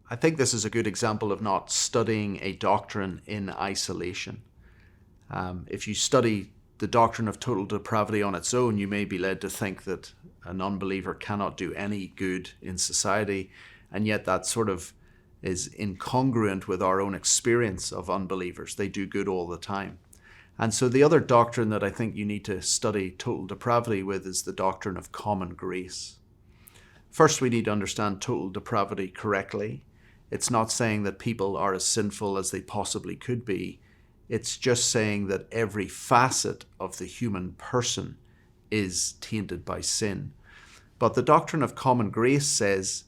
I think this is a good example of not studying a doctrine in isolation. If you study the doctrine of total depravity on its own, you may be led to think that an unbeliever cannot do any good in society, and yet that sort of is incongruent with our own experience of unbelievers. They do good all the time. And so the other doctrine that I think you need to study total depravity with is the doctrine of common grace. First, we need to understand total depravity correctly. It's not saying that people are as sinful as they possibly could be. It's just saying that every facet of the human person is tainted by sin. But the doctrine of common grace says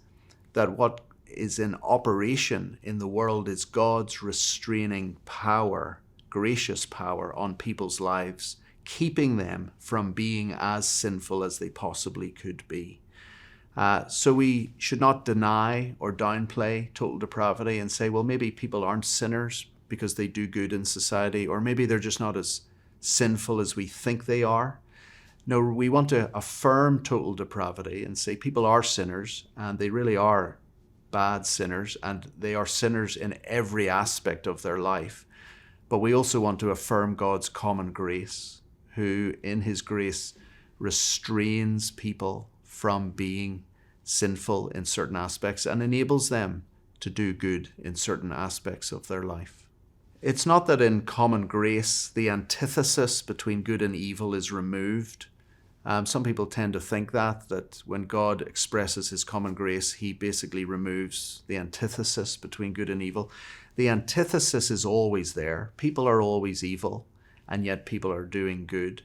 that what is in operation in the world is God's restraining power, gracious power on people's lives, keeping them from being as sinful as they possibly could be. So we should not deny or downplay total depravity and say, well, maybe people aren't sinners because they do good in society, or maybe they're just not as sinful as we think they are. No, we want to affirm total depravity and say people are sinners, and they really are bad sinners, and they are sinners in every aspect of their life. But we also want to affirm God's common grace, who in his grace restrains people from being sinful in certain aspects and enables them to do good in certain aspects of their life. It's not that in common grace the antithesis between good and evil is removed. Some people tend to think that when God expresses his common grace, he basically removes the antithesis between good and evil. The antithesis is always there. People are always evil, and yet people are doing good.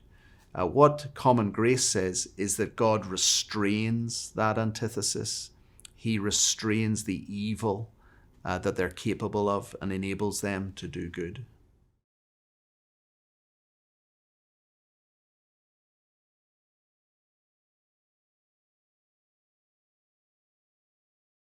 What common grace says is that God restrains that antithesis. He restrains the evil that they're capable of and enables them to do good.